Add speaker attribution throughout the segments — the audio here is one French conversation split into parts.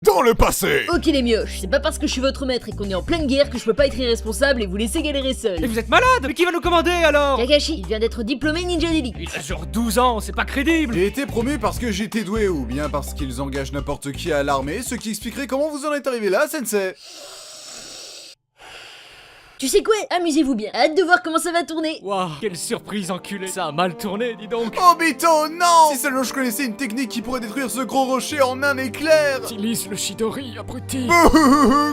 Speaker 1: Dans le passé.
Speaker 2: Ok les mioches, c'est pas parce que je suis votre maître et qu'on est en pleine guerre que je peux pas être irresponsable et vous laisser galérer seul.
Speaker 3: Mais vous êtes malade. Mais qui va nous commander alors?
Speaker 2: Kakashi, il vient d'être diplômé ninja d'élite.
Speaker 3: Il a genre 12 ans, c'est pas crédible.
Speaker 1: J'ai été promu parce que j'étais doué ou bien parce qu'ils engagent n'importe qui à l'armée, ce qui expliquerait comment vous en êtes arrivé là, sensei.
Speaker 2: Tu sais quoi? Amusez-vous bien. Hâte de voir comment ça va tourner.
Speaker 3: Waouh, quelle surprise enculé. Ça a mal tourné, dis donc.
Speaker 1: Obito, non! Si seulement je connaissais une technique qui pourrait détruire ce gros rocher en un éclair!
Speaker 3: Utilise le Chidori, abruti.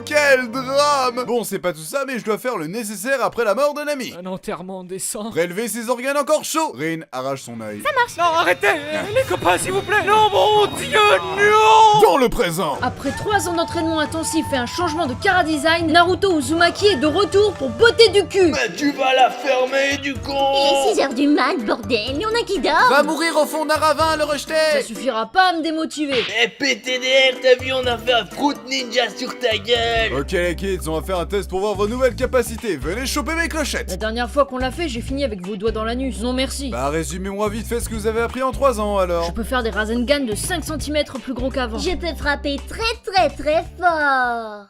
Speaker 1: Quel drame! Bon, c'est pas tout ça, mais je dois faire le nécessaire après la mort d'un ami.
Speaker 3: Un enterrement décent.
Speaker 1: Prélever ses organes encore chauds! Rin arrache son œil.
Speaker 3: Non, arrêtez. Les copains, s'il vous plaît. Non, mon Dieu, non.
Speaker 1: Dans le présent!
Speaker 2: Après 3 ans d'entraînement intensif et un changement de chara design, Naruto Uzumaki est de retour pour botter du cul.
Speaker 4: Mais tu vas la fermer, du con!
Speaker 5: Il est 6h du mat, bordel, y'en a qui dorment.
Speaker 1: Va mourir au fond d'un ravin, le
Speaker 2: Ça
Speaker 1: rejeter!
Speaker 2: suffira pas à me démotiver.
Speaker 4: Eh PTDR, t'as vu, on a fait un Fruit Ninja sur ta gueule!
Speaker 1: Ok les kids, on va faire un test pour voir vos nouvelles capacités. Venez choper mes clochettes!
Speaker 2: La dernière fois qu'on l'a fait, j'ai fini avec vos doigts dans l'anus. Non merci.
Speaker 1: Bah résumez-moi vite fait ce que vous avez appris en 3 ans alors.
Speaker 2: Je peux faire des Rasengan de 5 cm plus gros qu'avant.
Speaker 5: Je peux frapper très fort.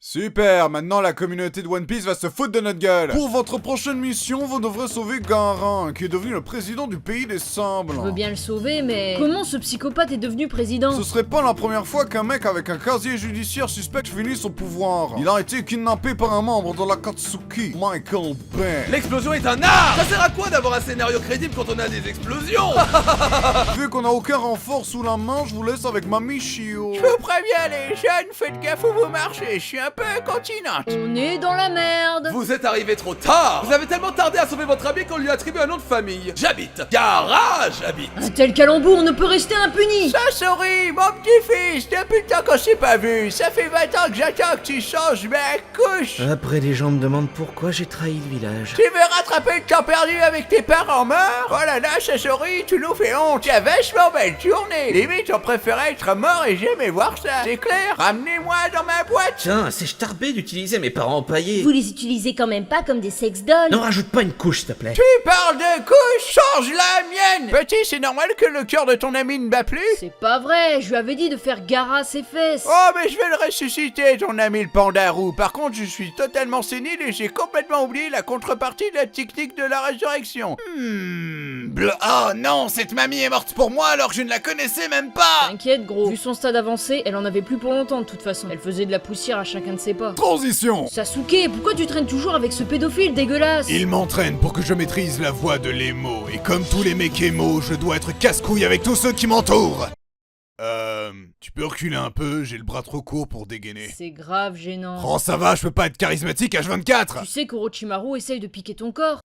Speaker 1: Super, maintenant la communauté de One Piece va se foutre de notre gueule. Pour votre prochaine mission, vous devrez sauver Garin, qui est devenu le président du pays des
Speaker 2: Je veux
Speaker 1: Sembles.
Speaker 2: bien le sauver, mais comment ce psychopathe est devenu président?
Speaker 1: Ce serait pas la première fois qu'un mec avec un casier judiciaire suspect finit son pouvoir. Il a été kidnappé par un membre de l'Akatsuki, Michael Bay.
Speaker 4: L'explosion est un art! Ça sert à quoi d'avoir un scénario crédible quand on a des explosions?
Speaker 1: Vu qu'on a aucun renfort sous la main, je vous laisse avec Mamie Shio.
Speaker 4: Je vous préviens les jeunes, faites gaffe où vous marchez, je suis un peu continente.
Speaker 2: On est dans la merde.
Speaker 4: Vous êtes arrivé trop tard! Vous avez tellement tardé à sauver votre ami qu'on lui attribue un nom de famille. J'habite. Garage habite.
Speaker 2: Un tel calembour ne peut rester impuni.
Speaker 4: Sasori, mon petit-fils, depuis le temps qu'on s'est pas vu, ça fait 20 ans que j'attends que tu changes ma couche.
Speaker 6: Après, les gens me demandent pourquoi j'ai trahi le village.
Speaker 4: Tu veux rattraper le temps perdu avec tes parents morts? Oh là là, Sasori, tu nous fais honte. Tu as vachement belle journée. Limite, on préférait être mort et jamais voir ça. C'est clair? Ramenez-moi dans ma boîte.
Speaker 6: Tiens, c'est starbé d'utiliser mes parents empaillés.
Speaker 5: Vous les utilisez quand même pas comme des sex dolls.
Speaker 6: Ne rajoute pas une couche, s'il te plaît.
Speaker 4: Tu parles de couche, change la mienne. Petit, c'est normal que le cœur de ton ami ne bat plus?
Speaker 2: C'est pas vrai, je lui avais dit de faire Gara à ses fesses.
Speaker 4: Oh, mais je vais le ressusciter, ton ami le panda roux. Par contre, je suis totalement sénile et j'ai complètement oublié la contrepartie de la technique de la résurrection.
Speaker 1: Oh non, cette mamie est morte pour moi alors que je ne la connaissais même pas.
Speaker 2: T'inquiète gros, vu son stade avancé, elle en avait plus pour longtemps de toute façon. Elle faisait de la poussière à chacun de ses pas.
Speaker 1: Transition.
Speaker 2: Sasuke, pourquoi tu traînes toujours avec ce pédophile dégueulasse?
Speaker 1: Il m'entraîne pour que je maîtrise la voix de l'émo, et comme tous les mecs émo, je dois être casse-couille avec tous ceux qui m'entourent. Tu peux reculer un peu, j'ai le bras trop court pour dégainer.
Speaker 2: C'est grave gênant.
Speaker 1: Oh ça va, je peux pas être charismatique H24.
Speaker 2: Tu sais qu'Orochimaru essaye de piquer ton corps.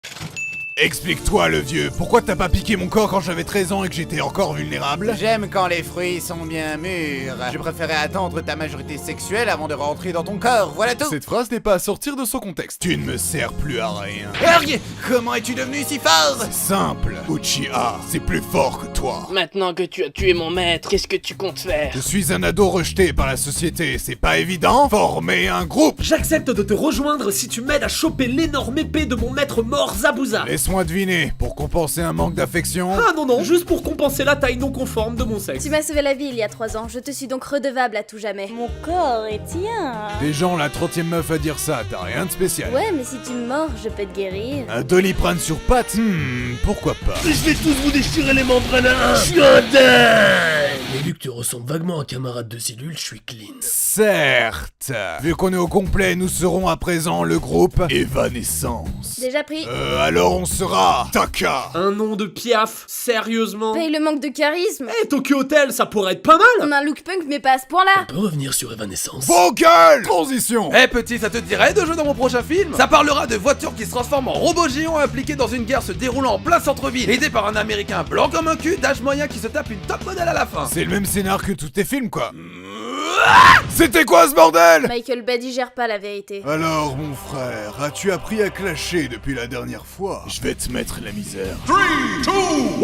Speaker 1: Explique-toi le vieux, pourquoi t'as pas piqué mon corps quand j'avais 13 ans et que j'étais encore vulnérable?
Speaker 4: J'aime quand les fruits sont bien mûrs. Je préférais attendre ta majorité sexuelle avant de rentrer dans ton corps, voilà tout.
Speaker 1: Cette phrase n'est pas à sortir de son contexte. Tu ne me sers plus à rien.
Speaker 4: Erg, comment es-tu devenu si fort?
Speaker 1: Simple, Uchiha, c'est plus fort que toi.
Speaker 7: Maintenant que tu as tué mon maître, qu'est-ce que tu comptes faire?
Speaker 1: Je suis un ado rejeté par la société, c'est pas évident? Former un groupe.
Speaker 8: J'accepte de te rejoindre si tu m'aides à choper l'énorme épée de mon maître mort Zabuza.
Speaker 1: Laisse-moi deviner, pour compenser un manque d'affection.
Speaker 8: Ah non, juste pour compenser la taille non conforme de mon sexe.
Speaker 9: Tu m'as sauvé la vie il y a 3 ans, je te suis donc redevable à tout jamais.
Speaker 5: Mon corps est tien.
Speaker 1: Des gens, la 30e meuf à dire ça, t'as rien de spécial.
Speaker 9: Ouais, mais si tu me mords, je peux te guérir.
Speaker 1: Un Doliprane sur pattes? Pourquoi pas.
Speaker 7: Je vais tous vous déchirer les membranes à un. Je suis un dingue.
Speaker 8: Mais vu que tu ressembles vaguement à un camarade de cellule, je suis clean.
Speaker 1: Certes. Vu qu'on est au complet, nous serons à présent le groupe Evanescence.
Speaker 9: Déjà pris.
Speaker 1: Alors on sera Taka.
Speaker 8: Un nom de piaf, sérieusement.
Speaker 9: Paye le manque de charisme.
Speaker 8: Eh, Tokyo Hotel, ça pourrait être pas mal.
Speaker 9: On a un look punk, mais pas à ce point-là.
Speaker 8: On peut revenir sur Evanescence.
Speaker 1: Vos gueules. Transition.
Speaker 4: Eh petit, ça te dirait de jouer dans mon prochain film? Ça parlera de voitures qui se transforment en robots géants impliqués dans une guerre se déroulant en plein centre-ville, aidé par un américain blanc comme un cul d'âge moyen qui se tape une top modèle à la fin.
Speaker 1: C'est le même scénar que tous tes films quoi. C'était quoi ce bordel?
Speaker 9: Michael Bay digère pas la vérité.
Speaker 1: Alors mon frère, as-tu appris à clasher depuis la dernière fois? Je vais te mettre la misère.
Speaker 10: 3, 2,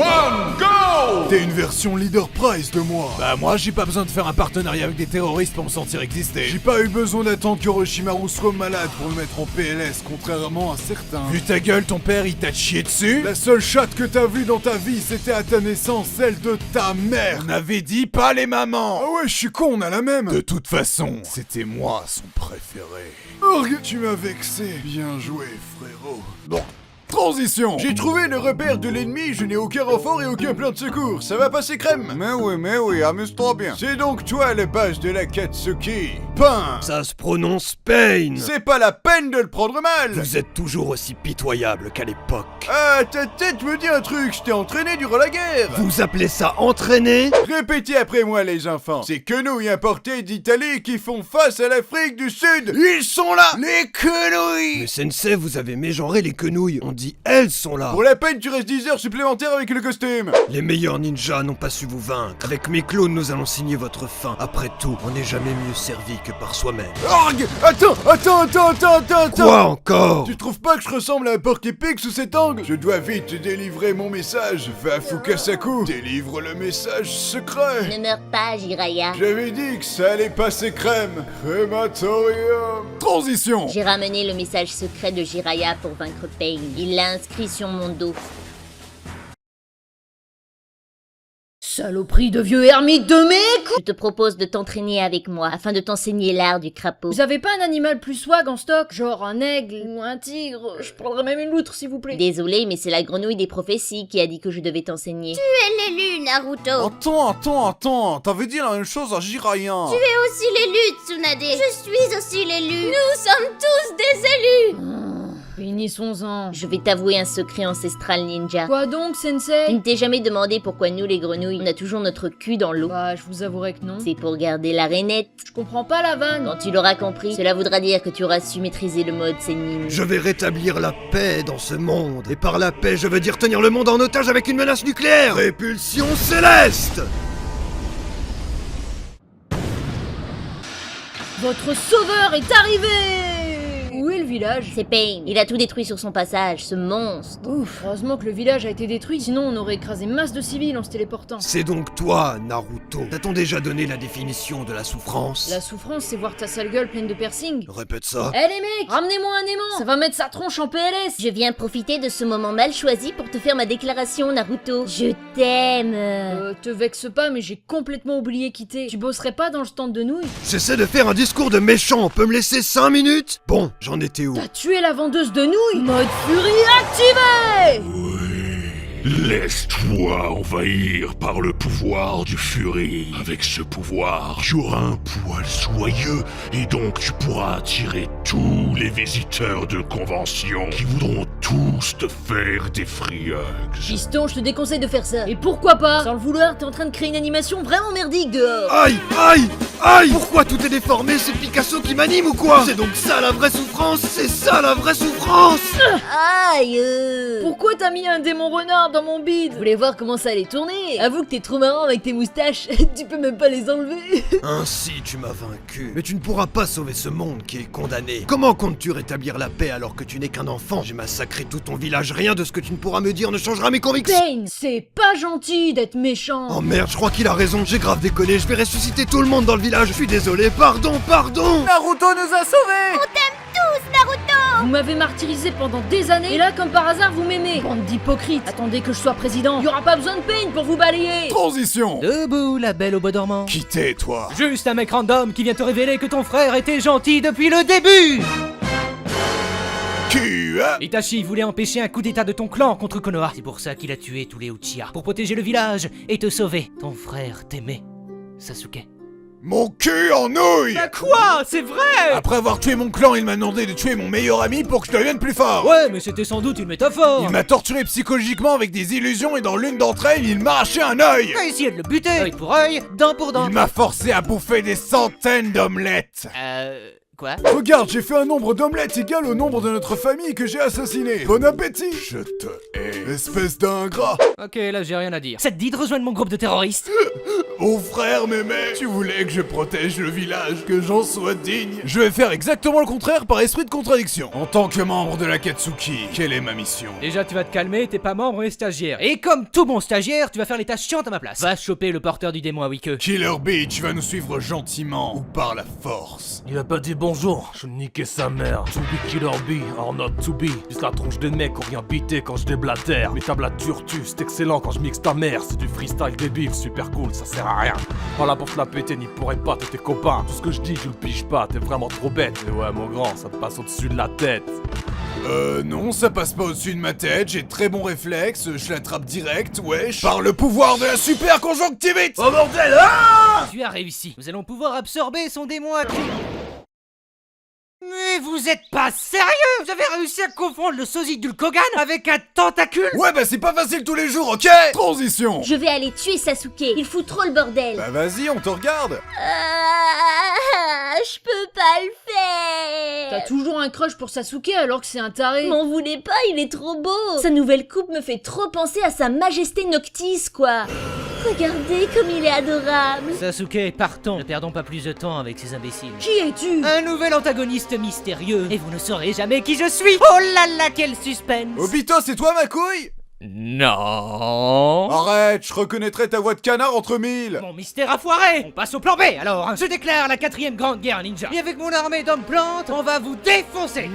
Speaker 10: 1, go!
Speaker 1: T'es une version leader prize de moi. Bah moi j'ai pas besoin de faire un partenariat avec des terroristes pour me sentir exister. J'ai pas eu besoin d'attendre qu'Orochimaru soit malade pour me mettre en PLS, contrairement à certains. Vu ta gueule, ton père il t'a chié dessus? La seule chatte que t'as vue dans ta vie c'était à ta naissance, celle de ta mère. On avait dit pas les mamans. Ah ouais, je suis con, on a la même. même. De toute façon, c'était moi son préféré. Org, tu m'as vexé. Bien joué, frérot. Bon. Transition. J'ai trouvé le repère de l'ennemi, je n'ai aucun renfort et aucun plan de secours. Ça va passer crème? Mais oui, amuse-toi bien. C'est donc toi le boss de la Katsuki. Pain.
Speaker 7: Ça se prononce Pain.
Speaker 1: C'est pas la peine de le prendre mal.
Speaker 7: Vous êtes toujours aussi pitoyable qu'à l'époque.
Speaker 1: Ah, ta tête me dit un truc, je t'ai entraîné durant la guerre.
Speaker 7: Vous appelez ça entraîner?
Speaker 1: Répétez après moi les enfants. C'est quenouilles importées d'Italie qui font face à l'Afrique du Sud. Ils sont là, les quenouilles.
Speaker 7: Mais sensei, vous avez mégenré les quenouilles. On dit elles sont là.
Speaker 1: Pour la peine, tu restes 10 heures supplémentaires avec le costume.
Speaker 7: Les meilleurs ninjas n'ont pas su vous vaincre. Avec mes clones, nous allons signer votre fin. Après tout, on n'est jamais mieux servi que par soi-même.
Speaker 1: Org! Attends.
Speaker 7: Quoi encore?
Speaker 1: Tu trouves pas que je ressemble à un porc épic sous cet angle? Je dois vite délivrer mon message. Va Fukasaku, délivre le message secret.
Speaker 5: Ne meurs pas, Jiraiya.
Speaker 1: J'avais dit que ça allait passer crème. Crématorium. Transition.
Speaker 5: J'ai ramené le message secret de Jiraiya pour vaincre Pain. Il l'a inscrit sur mon dos.
Speaker 2: Saloperie de vieux ermite de mec!
Speaker 5: Je te propose de t'entraîner avec moi afin de t'enseigner l'art du crapaud.
Speaker 2: Vous avez pas un animal plus swag en stock? Genre un aigle ou un tigre? Je prendrais même une loutre s'il vous plaît.
Speaker 5: Désolé, mais c'est la grenouille des prophéties qui a dit que je devais t'enseigner. Tu es l'élu, Naruto.
Speaker 1: Attends. T'avais dit la même chose à Jiraiya.
Speaker 5: Tu es aussi l'élu, Tsunade. Je suis aussi l'élu. Nous sommes tous des élus.
Speaker 2: Finissons-en.
Speaker 5: Je vais t'avouer un secret ancestral ninja.
Speaker 2: Quoi donc, sensei?
Speaker 5: Tu ne t'es jamais demandé pourquoi nous, les grenouilles, on a toujours notre cul dans l'eau?
Speaker 2: Bah, je vous avouerai que non.
Speaker 5: C'est pour garder la rainette.
Speaker 2: Je comprends pas la vanne.
Speaker 5: Quand tu l'auras compris, cela voudra dire que tu auras su maîtriser le mode Sennin.
Speaker 7: Je vais rétablir la paix dans ce monde. Et par la paix, je veux dire tenir le monde en otage avec une menace nucléaire. Répulsion céleste.
Speaker 2: Votre sauveur est arrivé! Où est le village?
Speaker 5: C'est Pain. Il a tout détruit sur son passage, ce monstre.
Speaker 2: Ouf, heureusement que le village a été détruit, sinon on aurait écrasé masse de civils en se téléportant.
Speaker 7: C'est donc toi, Naruto. T'a-t-on déjà donné la définition de la souffrance?
Speaker 2: La souffrance, c'est voir ta sale gueule pleine de piercings.
Speaker 7: Répète ça.
Speaker 2: Eh les mecs, ramenez-moi un aimant. Ça va mettre sa tronche en PLS.
Speaker 5: Je viens profiter de ce moment mal choisi pour te faire ma déclaration, Naruto. Je t'aime.
Speaker 2: Te vexe pas, mais j'ai complètement oublié quitter. Tu bosserais pas dans le stand de nouilles?
Speaker 7: J'essaie de faire un discours de méchant. On peut me laisser 5 minutes? Bon, j'en étais où?
Speaker 2: T'as tué la vendeuse de nouilles? Mode furie activé!
Speaker 10: Laisse-toi envahir par le pouvoir du Fury. Avec ce pouvoir, tu auras un poil soyeux et donc tu pourras attirer tous les visiteurs de convention qui voudront tous te faire des free hugs.
Speaker 2: Piston, je te déconseille de faire ça. Et pourquoi pas? Sans le vouloir, t'es en train de créer une animation vraiment merdique dehors.
Speaker 7: Aïe! Pourquoi tout est déformé? C'est Picasso qui m'anime ou quoi? C'est donc ça la vraie souffrance? C'est ça la vraie souffrance?
Speaker 5: Aïe.
Speaker 2: Pourquoi t'as mis un démon renard dans mon bide? Je voulais voir comment ça allait tourner. Avoue que t'es trop marrant avec tes moustaches. Tu peux même pas les enlever.
Speaker 7: Ainsi tu m'as vaincu. Mais tu ne pourras pas sauver ce monde qui est condamné. Comment comptes-tu rétablir la paix alors que tu n'es qu'un enfant? J'ai massacré tout ton village. Rien de ce que tu ne pourras me dire ne changera mes convictions.
Speaker 2: Pain, c'est pas gentil d'être méchant.
Speaker 7: Oh merde, je crois qu'il a raison. J'ai grave déconné. Je vais ressusciter tout le monde dans le village. Je suis désolé. Pardon.
Speaker 4: Naruto nous a sauvés.
Speaker 2: Vous m'avez martyrisé pendant des années, et là, comme par hasard, vous m'aimez. Bande d'hypocrites. Attendez que je sois président. Y aura pas besoin de Pain pour vous balayer.
Speaker 1: Transition.
Speaker 3: Debout, la belle au beau dormant.
Speaker 1: Qui t'es, toi?
Speaker 3: Juste un mec random qui vient te révéler que ton frère était gentil depuis le début.
Speaker 1: Qui, hein?
Speaker 3: Itachi voulait empêcher un coup d'état de ton clan contre Konoha. C'est pour ça qu'il a tué tous les Uchiha. Pour protéger le village et te sauver. Ton frère t'aimait, Sasuke.
Speaker 1: Mon cul en nouilles!
Speaker 3: Bah quoi? C'est vrai!
Speaker 1: Après avoir tué mon clan, il m'a demandé de tuer mon meilleur ami pour que je devienne plus fort!
Speaker 3: Ouais, mais c'était sans doute une métaphore!
Speaker 1: Il m'a torturé psychologiquement avec des illusions et dans l'une d'entre elles, il m'a arraché un œil!
Speaker 3: T'as essayé de le buter! Œil pour œil, dent pour dent!
Speaker 1: Il m'a forcé à bouffer des centaines d'omelettes!
Speaker 3: Quoi?
Speaker 1: Regarde, j'ai fait un nombre d'omelettes égal au nombre de notre famille que j'ai assassiné! Bon appétit! Je te hais, espèce d'ingrat!
Speaker 3: Ok, là j'ai rien à dire. Ça te dit de rejoindre mon groupe de terroristes?
Speaker 1: Mon frère m'aimait! Tu voulais que je protège le village, que j'en sois digne! Je vais faire exactement le contraire par esprit de contradiction! En tant que membre de la Katsuki, quelle est ma mission?
Speaker 3: Déjà tu vas te calmer, t'es pas membre et stagiaire. Et comme tout bon stagiaire, tu vas faire les tâches chiantes à ma place. Va choper le porteur du démon à Wike.
Speaker 1: Killer Bee, tu vas nous suivre gentiment ou par la force?
Speaker 3: Il a pas des bons
Speaker 8: bonjour, je niquais sa mère. To be killer be, or not to be. Juste la tronche des mecs, on vient biter quand je déblatère. Mes tables à turtu, c'est excellent quand je mixe ta mère. C'est du freestyle débile, super cool, ça sert à rien. Pas là pour te la péter, n'y pourrais pas, t'es tes copains. Tout ce que je dis, tu le piges pas, t'es vraiment trop bête. Mais ouais, mon grand, ça te passe au-dessus de la tête.
Speaker 1: Non, ça passe pas au-dessus de ma tête, j'ai très bon réflexe, je l'attrape direct, wesh. Par le pouvoir de la super conjonctivite.
Speaker 8: Oh bordel, ah!
Speaker 3: Tu as réussi. Nous allons pouvoir absorber son démon à cri. Mais vous êtes pas sérieux? Vous avez réussi à confondre le sosie d'Hulk avec un tentacule?
Speaker 1: Ouais, bah c'est pas facile tous les jours, ok? Transition.
Speaker 5: Je vais aller tuer Sasuke, il fout trop le bordel.
Speaker 1: Bah vas-y, on te regarde.
Speaker 5: Je peux pas le faire.
Speaker 2: T'as toujours un crush pour Sasuke alors que c'est un taré.
Speaker 5: M'en voulez pas, il est trop beau. Sa nouvelle coupe me fait trop penser à sa majesté Noctis, quoi. Regardez comme il est adorable.
Speaker 3: Sasuke, partons. Ne perdons pas plus de temps avec ces imbéciles.
Speaker 2: Qui es-tu?
Speaker 3: Un nouvel antagoniste mystérieux. Et vous ne saurez jamais qui je suis. Oh là là, quel suspense.
Speaker 1: Obito, c'est toi ma couille?
Speaker 3: Non.
Speaker 1: Arrête, je reconnaîtrais ta voix de canard entre mille.
Speaker 3: Mon mystère a foiré. On passe au plan B alors. Je déclare la 4ème grande guerre ninja. Et avec mon armée d'hommes plantes, on va vous défoncer.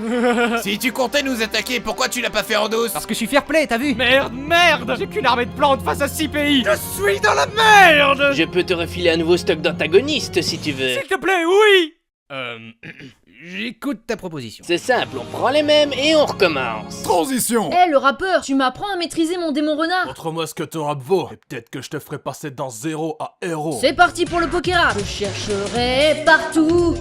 Speaker 4: Si tu comptais nous attaquer, pourquoi tu l'as pas fait en douce?
Speaker 3: Parce que je suis fair play, t'as vu?
Speaker 8: Merde, j'ai qu'une armée de plantes face à 6 pays. Je suis dans la merde.
Speaker 11: Je peux te refiler un nouveau stock d'antagonistes si tu veux.
Speaker 8: S'il te plaît, oui.
Speaker 3: J'écoute ta proposition.
Speaker 11: C'est simple, on prend les mêmes et on recommence.
Speaker 1: Transition.
Speaker 2: Eh, le rappeur, tu m'apprends à maîtriser mon démon renard.
Speaker 8: Montre-moi ce que ton rap vaut, et peut-être que je te ferai passer dans 0 à héros.
Speaker 2: C'est parti pour le Pokérap. Je chercherai partout,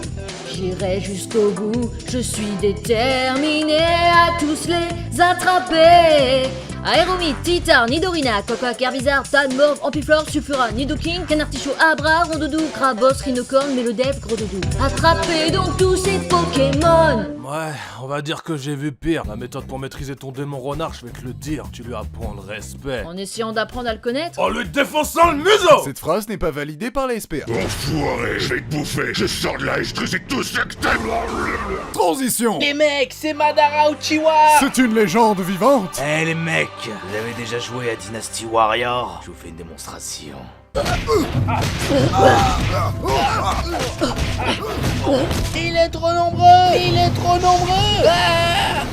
Speaker 2: j'irai jusqu'au bout. Je suis déterminé à tous les attraper. Aéromite, Titar, Nidorina, Cocoa, Herbizarre, Tan, Morve, Ampiflore, Sulfura, Nidoking, Canartichaud, Abra, Rondoudou, Krabos, Rhinocorn, Mélodève, Gros Doudou. Attrapez donc tous ces Pokémon.
Speaker 8: Ouais, on va dire que j'ai vu pire. La méthode pour maîtriser ton démon renard, je vais te le dire, tu lui apprends le respect.
Speaker 2: En essayant d'apprendre à le connaître.
Speaker 8: En lui défonçant le museau.
Speaker 1: Cette phrase n'est pas validée par les SPA.
Speaker 10: Enfoiré, je vais te bouffer. Je sors de là et je trucie tout ce que t'aimes.
Speaker 1: Transition.
Speaker 11: Les mecs, c'est Madara Uchiwa.
Speaker 1: C'est une légende vivante.
Speaker 12: Eh les mecs, vous avez déjà joué à Dynasty Warrior? Je vous fais une démonstration.
Speaker 11: Il est trop nombreux. Il est trop nombreux.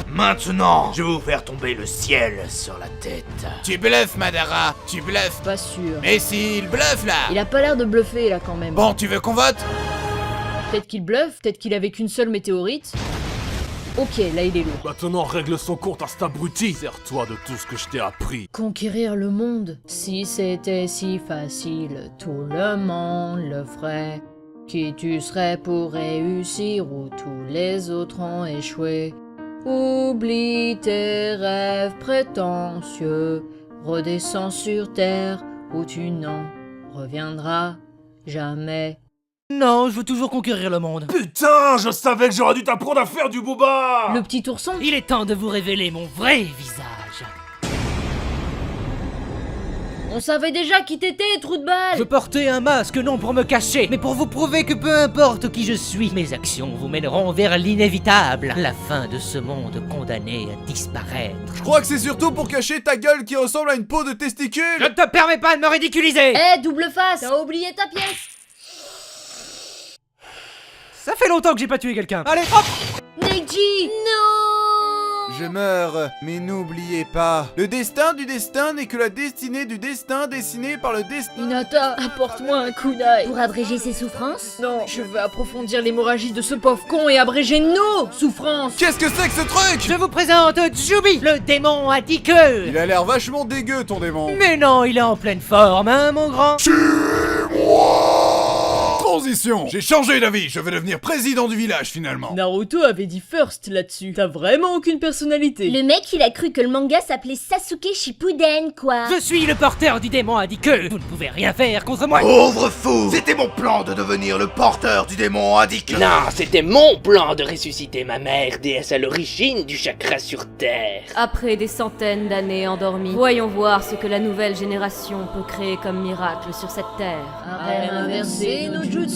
Speaker 12: Maintenant, je vais vous faire tomber le ciel sur la tête.
Speaker 4: Tu bluffes, Madara, tu bluffes.
Speaker 2: Pas sûr.
Speaker 4: Mais s'il bluffe là.
Speaker 2: Il a pas l'air de bluffer là quand même.
Speaker 4: Bon, tu veux qu'on vote?
Speaker 2: Peut-être qu'il bluffe, peut-être qu'il avait qu'une seule météorite. Ok, là il est lourd.
Speaker 8: Maintenant règle son compte à cet abruti. Sers-toi de tout ce que je t'ai appris.
Speaker 2: Conquérir le monde. Si c'était si facile, tout le monde le ferait. Qui tu serais pour réussir où tous les autres ont échoué? Oublie tes rêves prétentieux. Redescends sur terre où tu n'en reviendras jamais.
Speaker 3: Non, je veux toujours conquérir le monde.
Speaker 8: Putain, je savais que j'aurais dû t'apprendre à faire du booba.
Speaker 2: Le petit ourson?
Speaker 3: Il est temps de vous révéler mon vrai visage.
Speaker 2: On savait déjà qui t'étais, trou de balle.
Speaker 3: Je portais un masque non pour me cacher, mais pour vous prouver que peu importe qui je suis, mes actions vous mèneront vers l'inévitable, la fin de ce monde condamné à disparaître.
Speaker 1: Je crois que c'est surtout pour cacher ta gueule qui ressemble à une peau de testicule.
Speaker 3: Je ne te permets pas de me ridiculiser.
Speaker 2: Eh, double face, t'as oublié ta pièce.
Speaker 3: Ça fait longtemps que j'ai pas tué quelqu'un. Allez, hop.
Speaker 5: Neji, non.
Speaker 1: Je meurs, mais n'oubliez pas, le destin du destin n'est que la destinée du destin dessinée par le destin.
Speaker 2: Hinata, apporte-moi un kunai.
Speaker 5: Pour abréger ses souffrances?
Speaker 2: Non, je veux approfondir l'hémorragie de ce pauvre con et abréger nos souffrances.
Speaker 1: Qu'est-ce que c'est que ce truc?
Speaker 3: Je vous présente Jubi, le démon à 10 queues.
Speaker 1: Il a l'air vachement dégueu ton démon.
Speaker 3: Mais non, il est en pleine forme, hein, mon grand.
Speaker 1: Transition. J'ai changé d'avis, je vais devenir président du village finalement.
Speaker 2: Naruto avait dit first là-dessus. T'as vraiment aucune personnalité.
Speaker 5: Le mec, il a cru que le manga s'appelait Sasuke Shippuden, quoi.
Speaker 3: Je suis le porteur du démon à 10 queues. Vous ne pouvez rien faire contre moi.
Speaker 12: Pauvre fou! C'était mon plan de devenir le porteur du démon indique.
Speaker 11: Non, c'était mon plan de ressusciter ma mère, déesse à l'origine du chakra sur Terre.
Speaker 9: Après des centaines d'années endormies, voyons voir ce que la nouvelle génération peut créer comme miracle sur cette terre.
Speaker 2: Arrête d'inverser nos jutsu.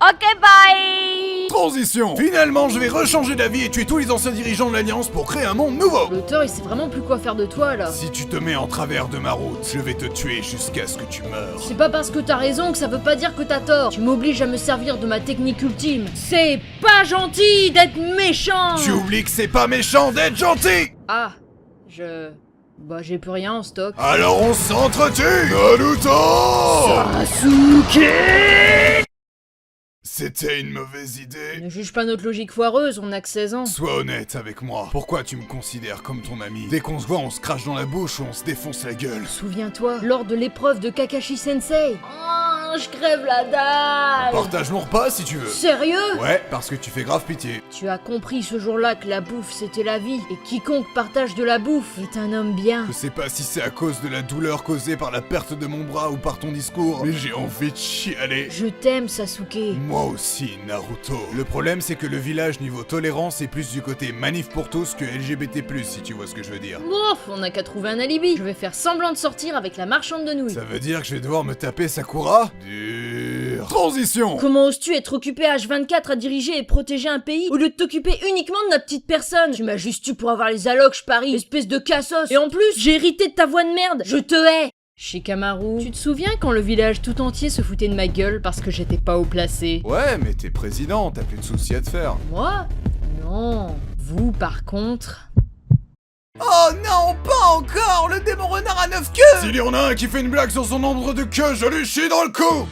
Speaker 9: Ok, bye.
Speaker 1: Transition. Finalement, je vais rechanger d'avis et tuer tous les anciens dirigeants de l'Alliance pour créer un monde nouveau.
Speaker 2: L'auteur, il sait vraiment plus quoi faire de toi, là.
Speaker 1: Si tu te mets en travers de ma route, je vais te tuer jusqu'à ce que tu meurs.
Speaker 2: C'est pas parce que t'as raison que ça veut pas dire que t'as tort. Tu m'obliges à me servir de ma technique ultime. C'est pas gentil d'être méchant.
Speaker 1: Tu oublies que c'est pas méchant d'être gentil.
Speaker 2: Ah, Bah, j'ai plus rien en stock.
Speaker 1: Alors on s'entretue. Naruto
Speaker 2: Sasuke!
Speaker 1: C'était une mauvaise idée.
Speaker 2: Ne juge pas notre logique foireuse, on n'a que 16 ans.
Speaker 1: Sois honnête avec moi. Pourquoi tu me considères comme ton ami? Dès qu'on se voit, on se crache dans la bouche ou on se défonce la gueule.
Speaker 2: Souviens-toi, lors de l'épreuve de Kakashi Sensei. Oh, je crève la dalle.
Speaker 1: Partage mon repas si tu veux.
Speaker 2: Sérieux?
Speaker 1: Ouais, parce que tu fais grave pitié.
Speaker 2: Tu as compris ce jour-là que la bouffe c'était la vie, et quiconque partage de la bouffe est un homme bien.
Speaker 1: Je sais pas si c'est à cause de la douleur causée par la perte de mon bras ou par ton discours, mais j'ai envie de chialer.
Speaker 2: Je t'aime, Sasuke.
Speaker 1: Moi aussi, Naruto. Le problème, c'est que le village niveau tolérance est plus du côté manif pour tous que LGBT+, si tu vois ce que je veux dire.
Speaker 2: Bof, on n'a qu'à trouver un alibi. Je vais faire semblant de sortir avec la marchande de nouilles.
Speaker 1: Ça veut dire que je vais devoir me taper Sakura? Dur. Transition.
Speaker 2: Comment oses-tu être occupé H24 à diriger et protéger un pays au lieu de t'occuper uniquement de notre petite personne? Tu m'as juste eu pour avoir les allocs, je parie, espèce de cassos. Et en plus, j'ai hérité de ta voix de merde. Je te hais. Shikamaru, tu te souviens quand le village tout entier se foutait de ma gueule parce que j'étais pas haut placé?
Speaker 1: Ouais, mais t'es président, t'as plus de soucis à te faire.
Speaker 2: Moi? Non. Vous, par contre...
Speaker 4: Oh non, pas encore! Le démon renard à 9 queues!
Speaker 1: S'il y en a un qui fait une blague sur son nombre de queues, je lui chie dans le cou!